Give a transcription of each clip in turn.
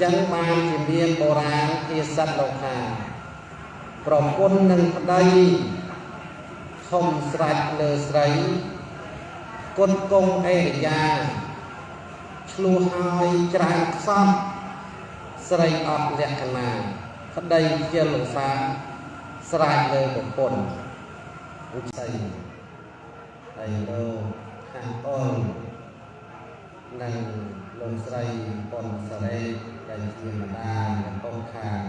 จังบานที่เมียนโบราณที่สัตว์โลกาปรบปนหนึ่งพได้คมสลัดเลอใสกลกงเอยาชลูหายจางซ้ำสไลออกเลียขนาพได้เจริญสาสลายเลยปรบปนอุชัยไอโลหางอ้อนนั่งลงใส่ปนสไลได้เทียมดาต้นคาง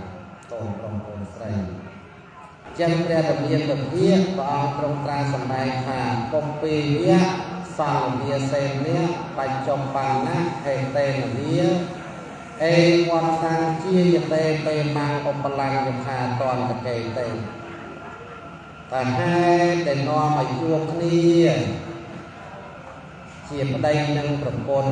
ต้นปรองปนใส่จังเรียบเรียนแบบเรียบปองตรงตราสมัยหาปมปีเนี้ยสาวเบียเซนเนี้ยไปจมปังนะเฮเตนเนี้ยวันทางเชี่ยเตเตมังอมพลังยมหาตอนตะเกยเตแต่ให้แต่นอนมายวกนี้เฉียบได้นั่งประปน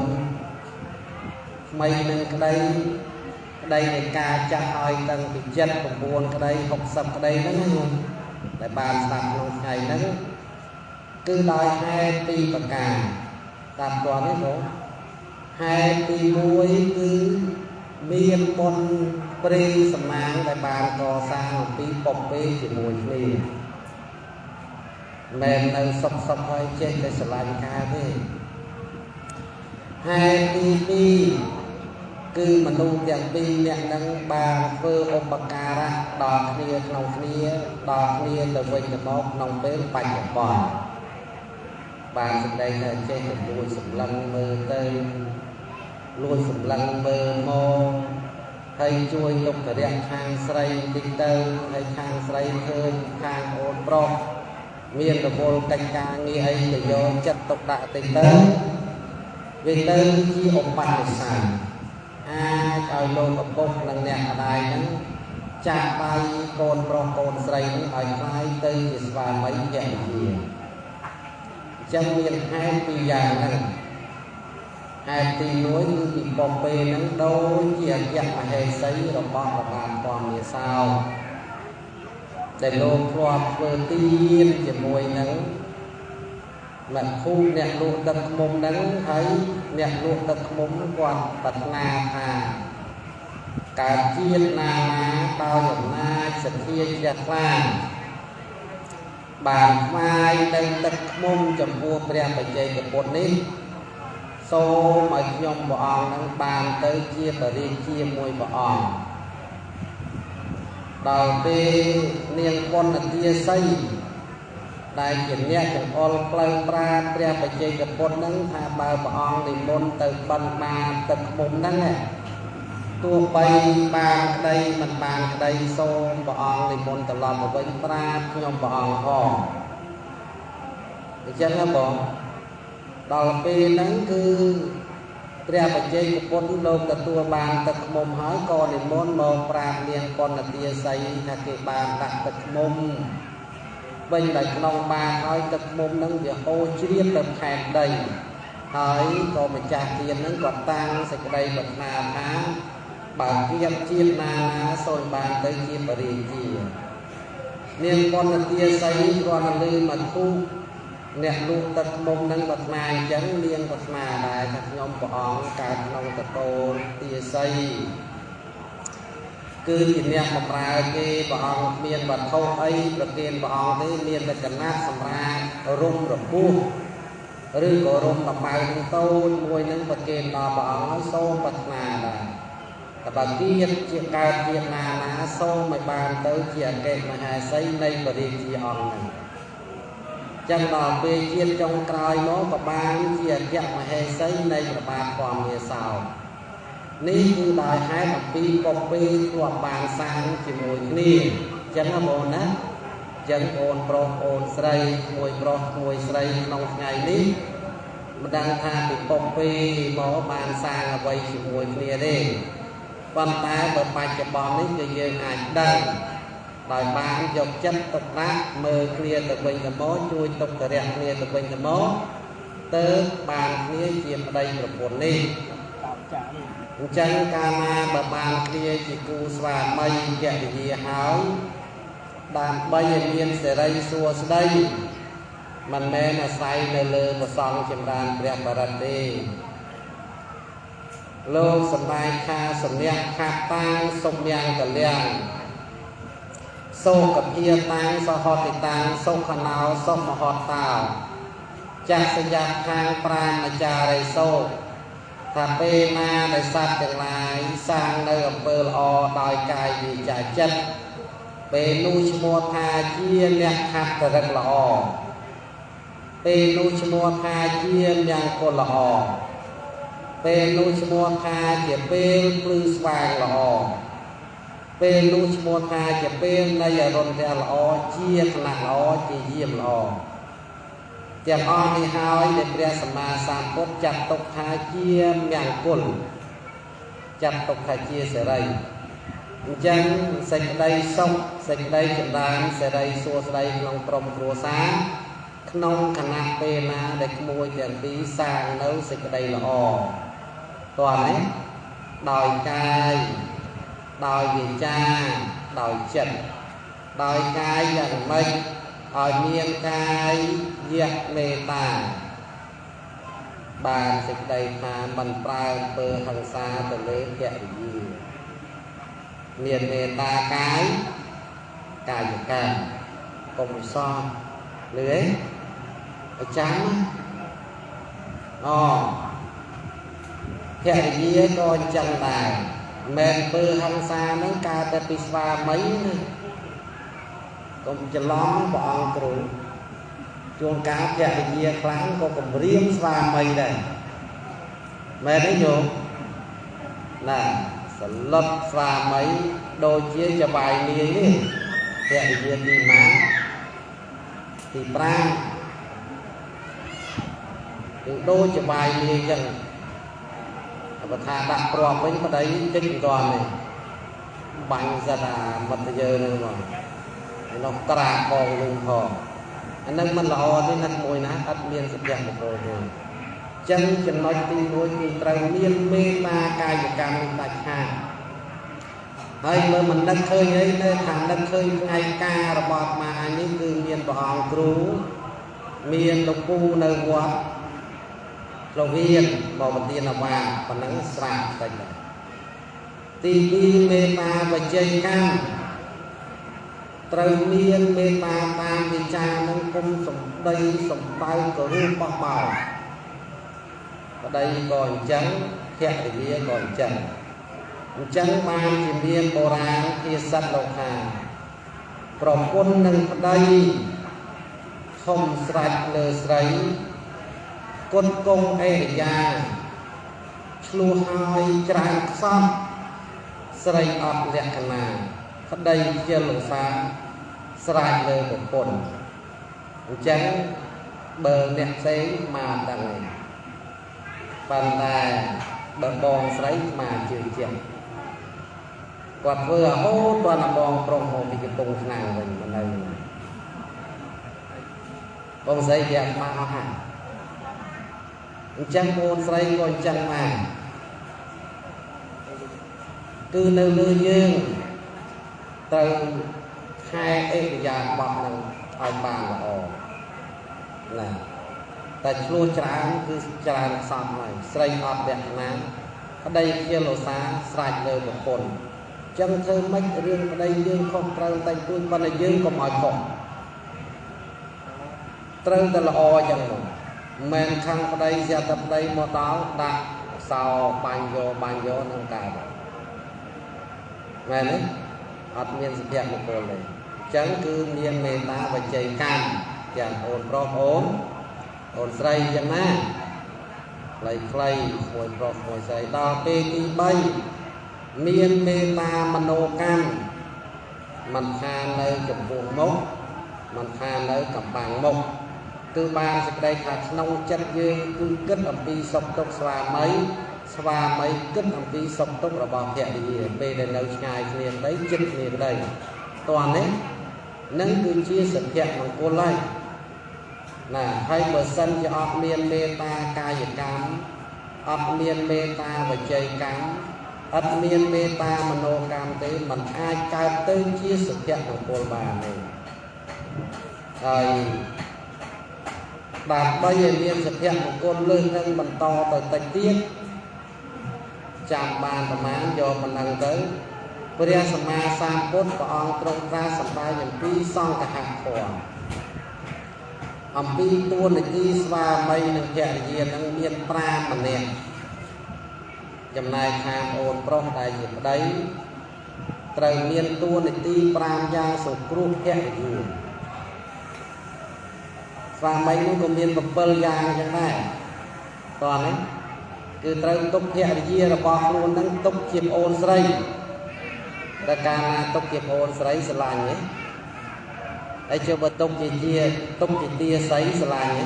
ไม่นั่งได้ในการจะเอาตั้งปิดจัดประปนได้60ได้นั่นเองแต่บานตัดลงไงนั้นคือได้ให้ตีประกาศตัดตัวนี้ผมให้ตีมวยคือเมียนบนปรีสมานแต่บานก่อสร้างปีปมปีจีมวยนี่แม่ในสบให้เจ๊ในสลายกาที่ให้ปีคือมนุษย์อย่างปีเนี่ยนั่งบางเพื่ออุปการะดอกเนียนองเนียดอกเนียแต่วันจะมองนองเป็นปัญญาบ่อนบางสิ่งใดเช่นลุยสำลังมือเติมลุยสำลังมือโมให้ช่วยลงกระเดียงทางใส่ติดเติมให้ทางใส่เทินทางโอนปลอกเมียนตะโกนกันกางงี้ไอ้จะโยนจัดตกดะติดเติมเวเติมที่องค์ปัจจัยเอาโลกบกนังเนี่ยอะไรนั้นจะไปโกนปลอกโกนใส่นั้นเอาคล้ายเตยจิตวาไม่แย่เดียวจังเมียนให้ปีอย่างนั้นให้ตีน้อยคือปีปอเปนั้นโดยเกี่ยวกับมาให้ใส่ระบอบประมาณความมีสาวแต่โลกครอบเวอร์ตีนจะมวยนั้นมันคู่เนี่ยลูกตะมุมนั้นให้เนี่ยลูกตะมุมกว่าปัตนาหาการเทียนนาเตาหยดนาสัตย์จะกล้าบานไม้ในตะมุมจำพวกเปรียบไปใจกับบทนี้โซ่มาโยมบ่อนั้นบานเตยเชี่ยปรีเชี่ยมวยบ่อดาวเปเนียงคนนักเทียไซได้เห็นเนี่ยจังอลเปล่าปลาเปรียบไปใจกับบทนั้นถ้าบาบ่อในมนเติมบันมาตะมุมนั้นแหละตัวไปบางใดมันบางใดโซมบ่อในมนตลอดมาเป็นปลาขยมบ่อห่อดิฉันก็บอกดาวเปนั้นคือเปรียบไปใจกับบทโลกแต่ตัวบางตะมุมหายก่อนในมนมองปลาเลี้ยงก่อนเตียใสถ้าเกิดบางตักตะมุมเป็นใดนองบางหายตะมุมนั้นเดี๋ยวโอเชียบแบบแข็งใดหายก็มาจากเตียนนั้นก่อนตั้งสักใดแบบนาท้าบางเกียบเชียบนาโซนบางเตยเชียบปรีเชียเนียงก่อนเตียใสก่อนลืมมันคู่เนี่ยลูกตะมุมนั้นบัดนายจังเลี้ยงบัดนาได้ทักยมบ่องการนองตะโตเตียไซคือจิตเนี่ยมาปลายเกบ่องเมียนบัดเข้าไอ้ประเกณฑ์บ่องที่เมียนเป็นกันนาสำราญรุ่มระบุหรือก็รุ่มมาปลายทั้งโตมวยนั้นประเกณฑ์นอบ่องโซ่บัดนาได้แต่บางทีเจียการเจียนาโซ่ไม่บานเตยเจียเกตมาหาไซในบริจีอองนั้นจังดอกเบี้ยเชียนจงกลายโน้กับบางเชียนยักมาให้ใช้ในประมาณความเมียสาวนี่คือได้ให้กับปีปกปีตัวบางสร้างจิมวยนี่จังโมนะจังโอนโปรโอนใส่มวยโปรมวยใส่นองไงนี้มันดังทาปีปกปีหมอบางสร้างเอาไว้จิมวยนี่เด้ปัญหาเปิดไปจะบอลนี้จะยังไงได้โดยบางยกจัดตกนักมือเคลียตะเป็นตะโมช่วยตกตะเรียเคลียตะเป็นตะโมเติร์บางนี้เจียมได้ประปนนี้จังการมาบางเคลียจิกูสวาไม่แก่ดีหาวดานใบเมียนเสรีสัวสได้มันแม่มาใส่เลยประสองจำรานเปรียบประเด លោកសម្ដែងថាសម្ញាក់ខាត់តាំងសុំយ៉ាងកលៀងសូកភាតាំងសហតិតាំងសុខណោសុមហតតោចាស់សញ្ញាខាងប្រាណអាចារ្យសូថាពេលណាដែលសត្វទាំងឡាយសាងនៅអំពើល្អដោយកាយវាចាចិត្តពេលនោះឈ្មោះថាជាអ្នកខាត់តរិកល្អពេលនោះឈ្មោះថាជាយ៉ាងគុណល្អពេលនោះឈ្មោះថាជាពេលព្រឺស្វាងល្អពេលនោះឈ្មោះថាជាពេលនៃអរុណទះល្អជាគណៈល្អជាយាមល្អទាំងអស់នេះហើយដែលព្រះសម្មាសម្ពុទ្ធចាត់ទុកថាជាមង្គលចាត់ទុកថាជាសេរីអញ្ចឹងសេចក្តីសុខសេចក្តីចម្រើនសេរីសួស្តីក្នុងក្រុមគ្រួសារក្នុងគណៈពេលណាដែលក្មួយទាំងពីរសាងនៅសេចក្តីល្អតើនេះដោយកាយដោយវាចាដោយចិត្តដោយកាយយ៉ាងម៉េចឲ្យមានកាយយៈមេត្តាបានសេចក្តីថាមិនប្រើអំពើហិង្សាទៅលើភរិយាមានមេត្តាកាយកាយកម្មកុំសោះលឺអាចារ្យភរិយាក៏អញ្ចឹងដែរមែនពើហិង្សាហ្នឹងកើតតែពីស្វាមីណាកុំច្រឡំព្រះអង្គគ្រូជួនកាលភរិយាខ្លាំងក៏គំរាមស្វាមីដែរមែនទេញោមណាសន្លត់ស្វាមីដូចជាចបាយនាយនេះភរិយាទីម៉ាទី5គឺដូចចបាយនាយចឹងបើថាដាក់ព្រាប់វិញប្តីតិចមិនទាន់ទេបាញ់សិតអាមិត្តយើងហ្នឹងមកឯនោះត្រាបងលុងផងអានឹងមិនល្អទេណាមួយណាអត់មានសុភមង្គលទេអញ្ចឹងចំណុចទី1គឺត្រូវមានមេត្តាកាយកម្មនេះដាច់ខាតហើយមើលមិននឹកឃើញអីនៅខាងនឹកឃើញថ្ងៃការរបស់អាត្មាអញនេះគឺមានព្រះអង្គគ្រូមានលោកពូនៅវត្តលោកវៀនបបទានអាវាប៉ុណ្ណឹងស្រាប់តែទី2មេត្តាបច្ច័យកម្មត្រូវមានមេត្តាតាមវិចារនឹងគុំសំដីសំបៅក៏រួមបោះបោប្តីក៏អញ្ចឹងភរិយាក៏អញ្ចឹងបានជាមានបុរាណភាសិតលោកថាប្រពន្ធនិងប្តីធំស្រេចលើស្រីគុណគង់អេរិយាឆ្លោះហើយច្រើនខ្សត់ស្រីអត់លក្ខណៈប្តីជាលោកសាស្រេចលើប្រពន្ធអញ្ចឹងបើអ្នកផ្សេងមកដឹងឯងប៉ុន្តែបើបងស្រីមកជឿជាក់គាត់ធ្វើរហូតដល់បងប្រុសមកពីកំពង់ឆ្នាំងវិញមកនៅបងស្រីយ៉ាងមកអស់ហើយអញ្ចឹងបងស្រីក៏អញ្ចឹងមកគឺនៅលើយើងត្រូវខែអេរិយាបថនឹងឲ្យបានល្អណាតែឆ្លោះច្រើនគឺច្រើនខ្សត់ហើយស្រីអត់លក្ខណៈប្តីជាលោសាស្រេចលើប្រពន្ធអញ្ចឹងធ្វើម៉េចរឿងប្តីយើងខុសត្រូវតែទួយប៉ុន្តែយើងកុំឲ្យខុសត្រូវតែល្អអញ្ចឹងមកមិនខាងប្តីស្រាប់តែប្តីមកដល់ដាក់សោបាញ់យកនឹងកើតមែនទេអត់មានសុភមង្គលទេអញ្ចឹងគឺមានមេត្តាបច្ច័យកម្មទាំងអូនប្រុសអូនស្រីយ៉ាងណាខ្លីមួយប្រុសមួយស្រីដល់ពេលទី3មានមេត្តាមនោកម្មមិនថានៅចំពោះមុខមិនថានៅកំបាំងមុខគឺបានសេចក្តីថាក្នុងចិត្តយើងគឺគិតអំពីសុខទុក្ខស្វាមីគិតអំពីសុខទុក្ខរបស់ភរិយាពេលដែលនៅឆ្ងាយគ្នាក្តីចិត្តគ្នាក្តីតោះនេះនឹងគឺជាសុភមង្គលហើយណាហើយបើសិនជាអត់មានមេត្តាកាយកម្មអត់មានមេត្តាវចីកម្មអត់មានមេត្តាមនោកម្មទេมันអាចកើតទៅជាសុភមង្គលបានទេហើយដើម្បីឲ្យមានសុភមង្គលលើសនឹងបន្តទៅតិចទៀត ចាំបានប្រមាណយកប៉ុណ្ណឹងទៅព្រះសម្មាសម្ពុទ្ធព្រះអង្គទ្រង់ត្រាស់សម្ដែងអំពីសង្ឃហធម៌អំពីតួនាទីស្វាមីនិងភរិយានឹងមាន5ម្នាក់ចំណែកខាងអូនប្រុសដែលជាប្តីត្រូវមានតួនាទី5យ៉ាងសង្គ្រោះភរិយាស្វាមីនោះក៏មាន7យ៉ាងចឹងដែរតោះនេះគឺត្រូវទុកភរិយារបស់ខ្លួននឹងទុកជាប្អូនស្រីតែកាលណាទុកជាប្អូនស្រីស្រឡាញ់ទេហើយជឿបើទុកជាទាស័យស្រឡាញ់ទេ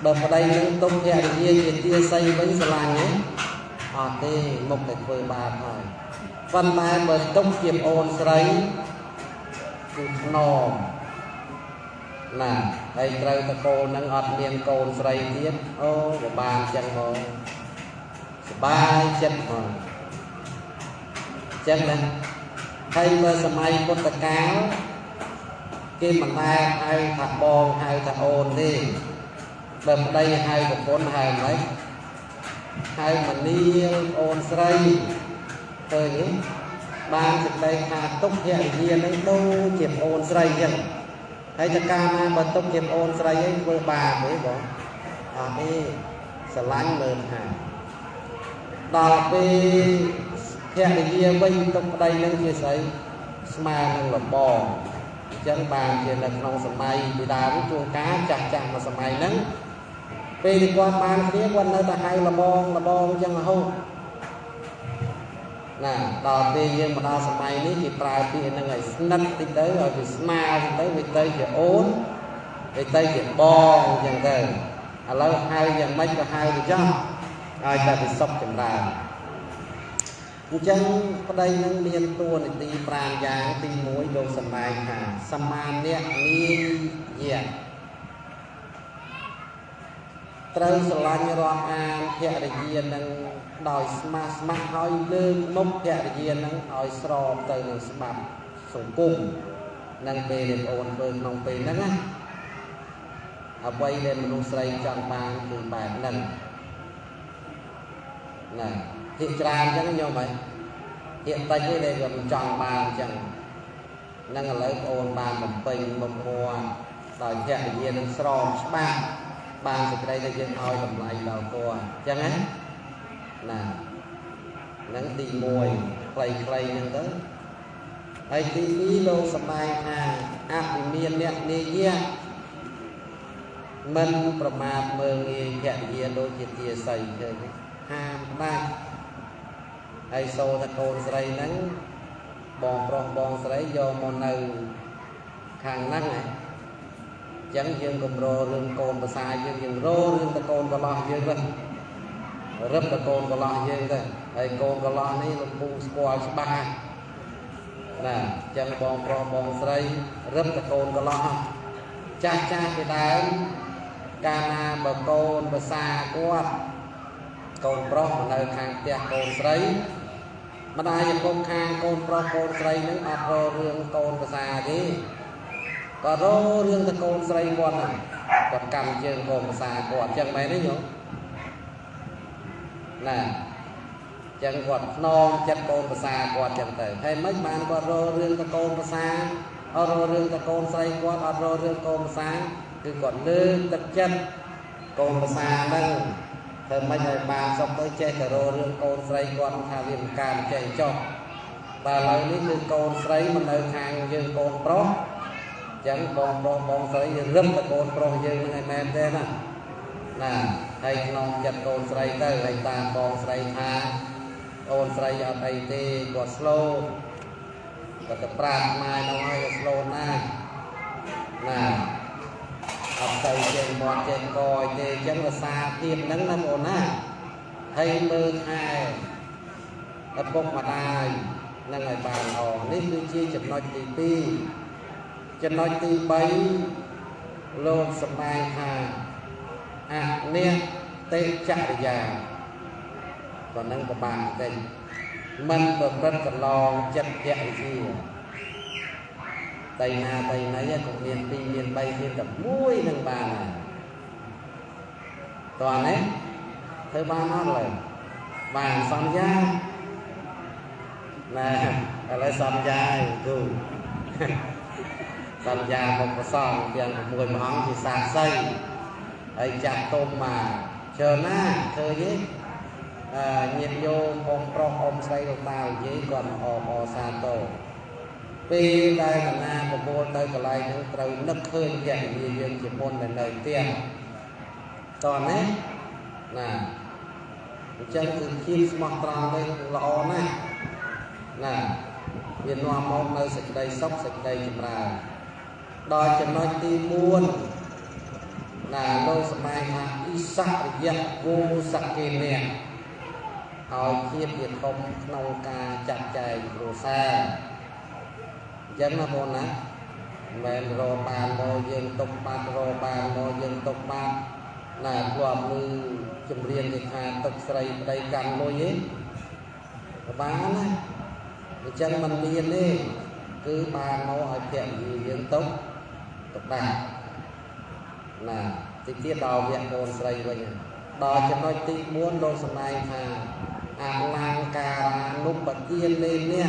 បើប្តីនឹងទុកភរិយាជាទាស័យវិញស្រឡាញ់ទេអត់ទេមុខតែធ្វើបាបហើយប៉ុន្តែបើទុកជាប្អូនស្រីគឺថ្នមណាហើយត្រូវតកូននឹងអត់មានកូនស្រីទៀតអូក៏បានចឹងមកសบายចិត្តមកចឹងណាហើយបើសម័យពុទ្ធកាលគេមិនដែលហៅថាបងហៅថាអូនទេបើប្តីហៅប្រពន្ធហៅម៉េចហៅមនាងអូនស្រីឃើញទេបានសេចក្តីថាទុកភរិយានឹងដូចជាអូនស្រីចឹងហើយតកាលណាបើទុកជាអូនស្រីឯងធ្វើបាបទេបងអត់ទេស្រឡាញ់មើលថាដល់ពេលភរិយាវិញទុកប្តីនឹងជាស្អីស្មើនឹងលបងអញ្ចឹងបានជានៅក្នុងសម័យពីដើមជួនកាលចាស់មកសម័យហ្នឹងពេលที่គាត់បានគ្នាគាត់នៅតែហៅលបងអញ្ចឹងរហូតណាដល់ពេលយើងមកដល់សម័យនេះគេប្រើពាក្យហ្នឹងឲ្យស្និទ្ធតិចទៅឲ្យវាស្មើទៅវាទៅជាអូនវាទៅជាបងអញ្ចឹងទៅឥឡូវហៅយ៉ាងម៉េចក៏ហៅទៅចោះឲ្យតែវាសុខចម្រើនអញ្ចឹងប្តីនឹងមានតួនាទី5យ៉ាងទី1លោកសម្ដែងថាសមានៈនីយៈត្រូវស្រឡាញ់រាប់អានភរិយានឹងដោយស្ម័គ្រហើយលើកមុខភរិយានឹងឲ្យស្របទៅនឹងច្បាប់សង្គមនឹងពេលដែលបងអូនធ្វើក្នុងពេលហ្នឹងណាអ្វីដែលមនុស្សស្រីចង់បានគឺបែបហ្នឹងណាភាគច្រើនអញ្ចឹងញោមហើយភាគតិចនេះដែលវាមិនចង់បានអញ្ចឹងហ្នឹងឥឡូវបងអូនបានបំពេញមុខមួដោយភរិយានឹងស្របច្បាប់បានសេចក្តីដែលយើងឲ្យតម្លៃដល់គាត់អញ្ចឹងណាហ្នឹងទី1ខ្លីៗហ្នឹងទៅហើយទី2លោកសម្ដែងថាអភិមានអ្នកនាយៈមិនប្រមាថមើលងាយភរិយាដូចជាទាស័យទេហាមដាច់ហើយសូថាកូនស្រីហ្នឹងបងប្រុសបងស្រីយកមកនៅខាងហ្នឹងចឹងយើងកុំររឿងកូនប្រសាយើងររឿងតកូនកន្លោះយើងទៅរឹបតកូនកន្លោះយើងទៅហើយកូនកន្លោះនេះលោកពូស្គាល់ច្បាស់ណាចឹងបងប្រុសបងស្រីរឹបតកូនកន្លោះចាស់ពីដើមកាលណាបើកូនប្រសាគាត់កូនប្រុសមកនៅខាងផ្ទះកូនស្រីម្ដាយឪពុកខាងកូនប្រុសកូនស្រីនឹងអត់ររឿងកូនប្រសាទេក៏ររឿងតែកូនស្រីគាត់ហ្នឹងគាត់កម្មជើងកូនប្រសាគាត់ចឹងមែនទេញោមណាចឹងគាត់ខ្នងចិត្តកូនប្រសាគាត់ចឹងទៅហើយមិនបានគាត់ររឿងតែកូនប្រសាអត់ររឿងតែកូនស្រីគាត់អត់ររឿងកូនប្រសាគឺគាត់លើកទឹកចិត្តកូនប្រសាហ្នឹងធ្វើមិនឲ្យបានសុខទៅចេះតែររឿងកូនស្រីគាត់ថាវាមិនការចេះចុះបាទឥឡូវនេះគឺកូនស្រីមកនៅខាងយើងកូនប្រុសចឹងបងប្រុសបងស្រីរឹបតែកូនប្រុសយើងនឹងឲ្យមែនទេណាហើយក្នុងចិត្តកូនស្រីទៅហើយតាមបងស្រីថាអូនស្រីអត់អីទេគាត់ស្លូតគាត់ទៅប្រាថ្នានោះហើយគាត់ស្លូតណាអត់ទៅចេញមាត់ចេញកយទេអញ្ចឹងរសាភាពហ្នឹងណាបងណាហើយមើលថែឪពុកម្ដាយនឹងឲ្យបានល្អនេះគឺជាចំណុចទី2ចំណុចទី3លោកសម្ដែងថាអនិតិចរិយាក៏នឹងប្របានតិចមិនប្រព្រឹត្តកន្លងចិត្តភរិយាតែណាតែណីក៏មាន2មាន3មានតែ1នឹងបានហើយតោះណា ធ្វើបានអត់ឡើយបានសន្យាណែឥឡូវសន្យាគូសន្យាមកប្រសងទាំង6ព្រះអង្គជាសាក្សីហើយចាប់ទុំមកច្រើនណាស់ឃើញទេញាតិញោមបងប្រុសអ៊ំស្រីលោកតានិយាយគាត់មកអសាទរពេលដែលកណាប្រមូលទៅកន្លែងហ្នឹងត្រូវនឹកឃើញភរិយាយើងជាមុនដែលនៅផ្ទះតោះណាណាអញ្ចឹងគឺភាពស្មោះត្រង់នេះល្អណាស់ណាវានាំមកនៅសេចក្តីសុខសេចក្តីចម្រើនដល់ចំណុចទី4ណាលោកសម្ដែងថាអ៊ីសរិយៈវោសកេនៈឲ្យភាពជាធំក្នុងការចាត់ចែងគ្រួសារអញ្ចឹងណាបងណាមិនរកបានមកយើងຕົកបាត់រកបានមកយើងຕົកបាត់ណាធ្លាប់ឮចម្រៀងគេថាទឹកស្រីប្តីកាន់លុយទេបានណាអញ្ចឹងมันមានទេគឺបានមកឲ្យភរិយាយើងຕົកដាក់ណាតិចទៀតដល់វគ្គកូនស្រីវិញដល់ចំណុចទី4លោកសម្ដែងថាអលង្ការានុបទានលេនេះ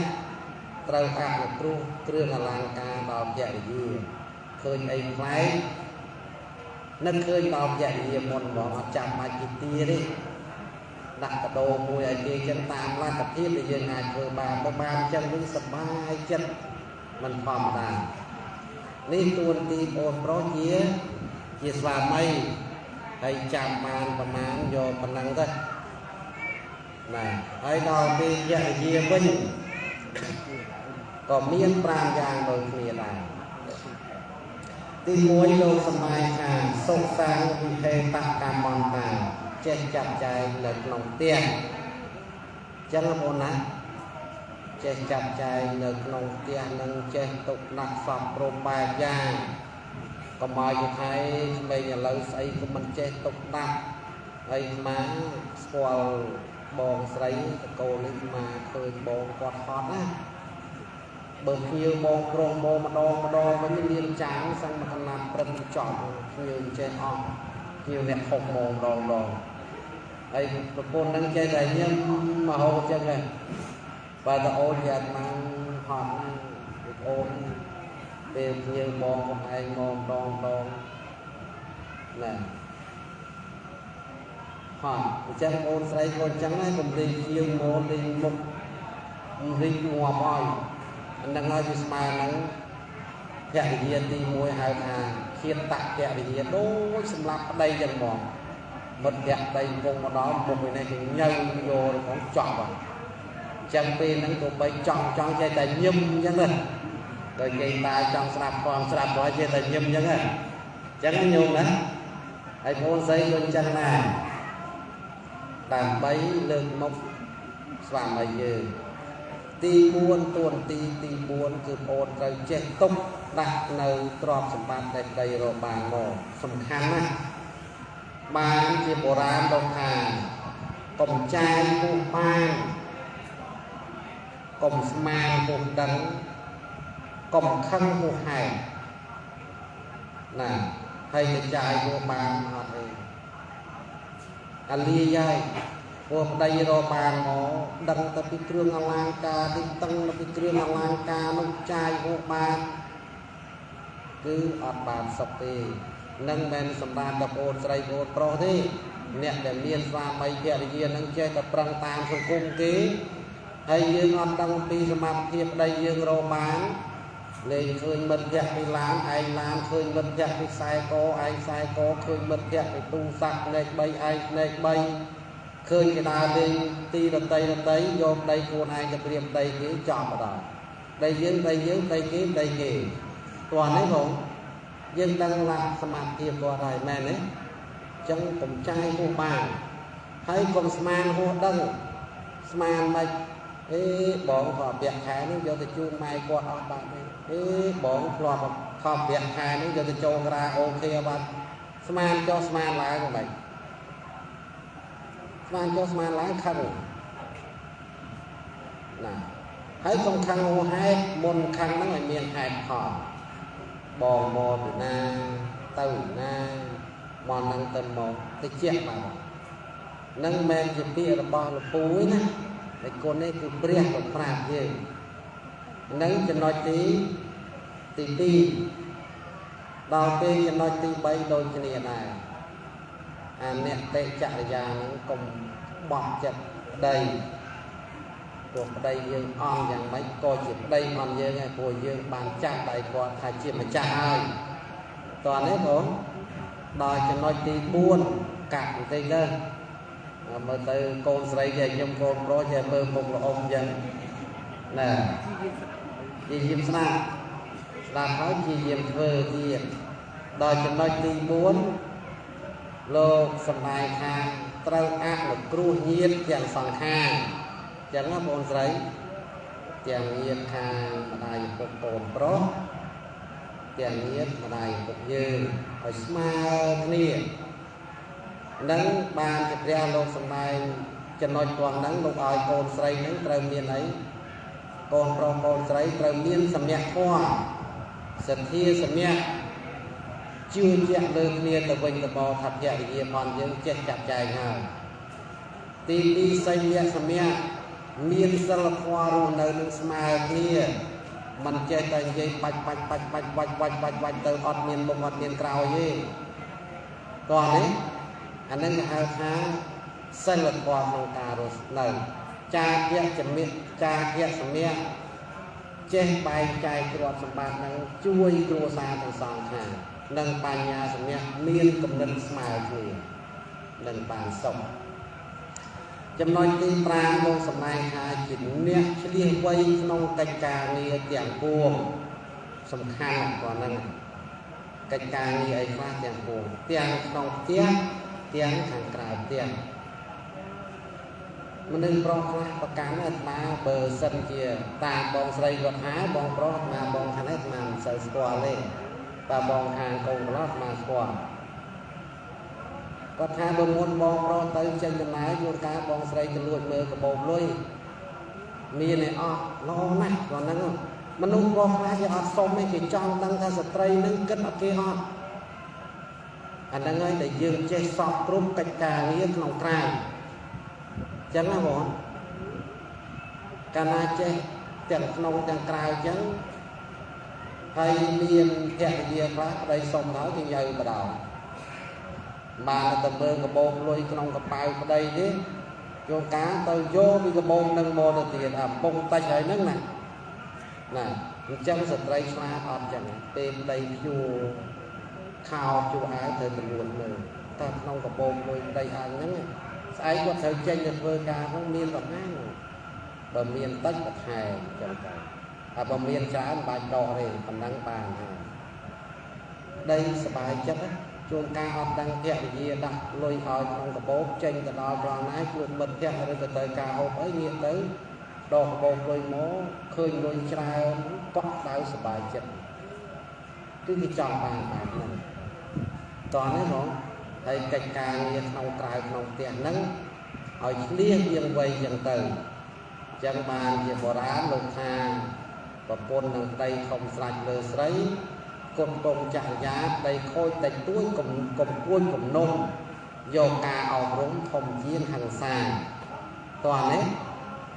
ត្រូវអនុគ្រោះគ្រឿងអលង្ការដល់ភរិយាឃើញអីផ្លែកនឹកឃើញដល់ភរិយាមុនមកអត់ចាំបាច់ទីទាទេដាក់កដោមួយឲ្យគេចឹងតាមលទ្ធភាពដែលយើងអាចធ្វើបានបើបានចឹងវិញសប្បាយចិត្តមិនធម្មតានេះទួនាទីបងប្រុសជាស្វាមីហើយចាំបានប្រមាណយកប៉ុណ្ណឹងទៅណាហើយដល់ពេលភរិយាវិញក៏មាន5យ៉ាងដូចគ្នាដែរទី1លោកសម្ដែងថាសុខសាងវិហេតកម្មន្តាចេះចាត់ចែងនៅក្នុងផ្ទះចឹងបងណាចេះចាត់ចែងនៅក្នុងផ្ទះនឹងចេះទុកដាក់សពព្រមបែបយ៉ាងកុំឲ្យយថាក្មេងឥឡូវស្អីក៏មិនចេះទុកដាក់ហើយមកស្គាល់បងស្រីតកូននេះមកឃើញបងគាត់ហត់ណាបើភ្ញៀវបងប្រុសម្ដងវិញមានចាងសឹងមកកណាត់ព្រឹកចប់ភ្ញៀវចេះអស់ភ្ញៀវអ្នក6ម៉ោងដងហើយប្រពន្ធនឹងចេះតែញ៉ាំមហោចឹងហ្នឹងបើតអូនយ៉ាត់មកហត់ណាអូនពេលភ្ញៀវបងខ្លួនឯងមកដងណាហត់អញ្ចឹងអូនស្រីក៏អញ្ចឹងដែរកុំលេងភ្ញៀវមកលេងមុខរីកងាប់ហើយអានឹងហើយវាស្មើនឹងភរិយាទី1ហៅថាឃាតតភរិយាដូចសម្រាប់ប្តីចឹងហ្មងមិត្តភក្តិវងមកដល់មុខនេះគេញើយករបស់ចប់ហ្នឹងអញ្ចឹងពេលហ្នឹងក៏បីចង់ចេះតែញឹមអញ្ចឹងណាដោយគេតាចង់ស្ដាប់ផងស្ដាប់ក៏ចេះតែញឹមអញ្ចឹងណាអញ្ចឹងញោមណាហើយបងស្រីក៏អញ្ចឹងដែរដើម្បីលើកមុខស្វាមីយើងទី4ទួនាទីទី4គឺបងត្រូវចេះទុកដាក់នៅទ្រព្យសម្បត្តិដែលប្តីរកបានមកសំខាន់ណាស់បានជាបុរាណលោកថាកុំចាយពុះបានកុំស្មានពុះដឹងកុំខឹងពុះហែងណាហើយទៅចាយពុះបានអត់ទេអាលីយាយពួកប្តីរកបានមកដឹងទៅពីគ្រឿងអលង្ការទីតឹងទៅពីគ្រឿងអលង្ការនោះចាយពុះបានគឺអត់បានសុខទេនឹងមិនសម្រាប់ដល់អូនស្រីអូនប្រុសទេអ្នកដែលមានស្វាមីភរិយានឹងចេះតែប្រឹងតាមសង្គមគេហើយយើងអត់ដឹងពីសមត្ថភាពប្តីយើងរកបានលេងឃើញមិត្តភក្តិពីឡានឯងឡានឃើញមិត្តភក្តិពីខ្សែកឯងខ្សែកឃើញមិត្តភក្តិពីទូរស័ព្ទលេខ3ឯងលេខ3ឃើញគេដើរលេងទីរតីយកប្តីខ្លួនឯងទៅព្រៀបប្តីគេចប់បណ្ដោយប្តីយើងប្តីគេទាន់នេះបងយើងដឹងឡាសមាធិគាត់ហើយមែនទេអញ្ចឹងកុំចាយហួសបានហើយកុំស្មានហួសដឹងស្មានមិនអេបងក៏ពាក់ខែនេះយកទៅជូនម៉ែគាត់អស់បាត់ទេអេបងធ្លាប់ខំពាក់ខែនេះយកទៅចូលក្រាអូខេបាត់ស្មានចុះស្មានឡើងមិនស្មានចុះស្មានឡើងខឹងណាហើយកុំខឹងហួសហេតុមុនខឹងហ្នឹងឲ្យមានហេតុផលបងមកពីណាទៅណាមកនឹងទៅមកតិចបាទ nâng men chỉ bia là bao là phối nè để con ấy cứ bia và phạt gì nâng cho nói tí đầu tiên cho nói tí bay đôi cho này nè tệ chạy ra nó cùng bọt chật đầy cuộc đây dương on rằng mấy coi chỉ đây on dương này của dương bàn chặt đầy qua thay chỉ mà chặt ai toàn hết rồi đòi cho nói tí buôn cạn tay lên mà từ con sấy về trong con pro về mơ một là ông dân nè chị diêm sang là nói chị diêm vơ gì đòi cho nói tí buôn lô sầm bài khang trâu ác là cru nhiệt chẳng sòng khang chẳng là con sấy chẳng nhiệt khang mà này một cồn pro chẳng nhiệt mà này một dư ở smart nè nắng ban chụp ra lô sầm bài cho nói toàn nắng lục ai con sấy nắng trâu miên ấy con pro con sấy trâu miên sầm nhẹ khoa sầm thia sầm nhẹ chưa chạm lên miền từ bình từ bò thập dạy gì còn những chết chặt chạy nào đi xây nhẹ sầm nhẹ miền sân khoa rồi nơi nước smile kia mình chơi tay dây bạch từ ọt miền bông ọt miền cào gì còn đấy anh ấy là hai xây lật qua hàng cà rồi nơi cha kia chấm miệt cha kia sầm nhẹ chơi bay chạy trọt sầm bạc năng chui cua xa từ sòng hàng nâng bàn nhà sầm nhẹ miên cầm nâng smile thì nâng bàn sông chấm nói tin prang mong sầm này hà chỉnh nhẹ liên quay nông cạch cà nghe tiếng buồn sầm khang còn nâng cạch cà nghe ấy phát tiếng buồn tiếng nông tiếng hàng cào tiếng mình đừng pro và cán ở má bờ sân kia ta bong sấy gọt há bong pro mà bong thằng ấy mà sấy squat lên và bong hàng cùng lót mà squat có tha bơm muôn bong pro tới chân chân lái vô cá bong sấy chân lùi mơ cái bồn lùi miền này lo nè còn năng không mình nung bong lá cho xong mấy cái trong tăng tha spray nâng kết ở kia anh đang nói để dương chơi sọt rung cạch cà nghĩa lòng tràn chẳng là bọn cà na chơi chẳng nông chẳng cào chẳng hay miền hẹn gì khác đây xong đó thì nhờ bắt đầu mà tầm mơ cái bồn lôi trong cái bao ở đây thế cho cá tôi vô vì cái bồn nâng bồn là tiền bông tay ấy nâng này nè trong sự trai xa ọt chẳng tên đây chùa khao chùa ái thời tình nguồn người ta không có bồn lôi đây ăn nâng ai có thời tranh được vơ ca không miên gặp ngang bờ miên tách bật hài chẳng cả bờ miên trái bài đỏ này còn đăng bàn đây sẽ bài chất á chuông ca học đăng kẹo gì đặt lôi hỏi trong cái bố tranh cái đó rồi nãy chuông bật kẹo rồi từ từ ca hộp ấy nghiêng tới đồ bồn lôi mố khơi lôi trái có đau sẽ bài chất cứ cái chọn bàn này toàn đấy không hay cách càng như không trái không tiền nắng hỏi liên viên quay dần từ chân bàn về bò đá lục hà và bồn nâng đây không sạch lơ sấy cột bông chạy giá đây khôi tạch túi cùng cuốn cùng nôm vô ca ảo rúng thông chiên hàng xa toàn ấy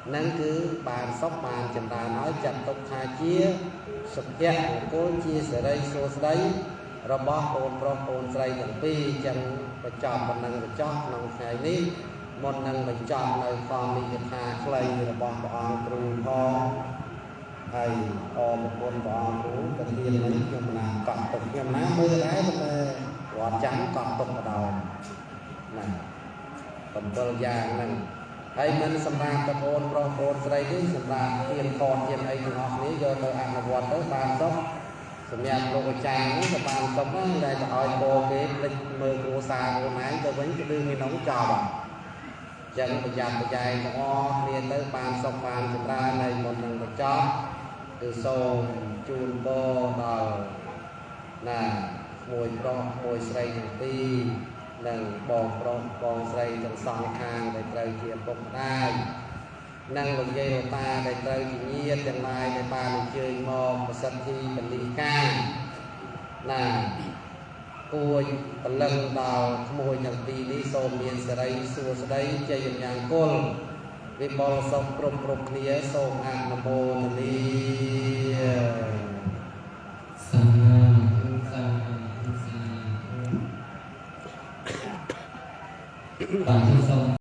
nâng cứ bàn sóc bàn chầm đà nói chặt tộc thà chia sụp hiện cô chia sẻ đây số đấy rồi bỏ hồn dây thằng pi chân và chọn một năng và chọn năng ngày ní một năng và chọn nơi còn bị thà clay rồi bỏ trù ho hay một con bỏ rú cái thiên ấy nhưng mà cọp tục nhưng má mưa đấy quả trắng cọp tục ở đầu này còn bơ giang này hay mình xem ra cái con dây đấy xem ra thiên con thiên ấy thì họ nghĩ giờ tôi ăn là vọt tới bàn sốc sầm nhạt lô tràng nó bàn sốc á đây là hỏi cô cái lịch mưa cô xa cô máy tôi vẫn cái đương như nóng trò bảo chân bây giờ dài nó liền tới bàn sốc bàn xem ra này một lần một chó từ sâu chun bò đào là mùi sấy ti lần bòn sấy trong song khang để trời chuyện bốc đai năng lực dây ta để trời nhiên chẳng lai để bàn chơi mò một sân thi mình đi ca là គួយបលឹងដល់ក្មួយទាំងពីរនេះសូមមានសេរីសួស្តីជ័យយ៉ាងគុលវិបលសូមគ្រប់គ្នាសូមអនុមោទនាសាធុសូម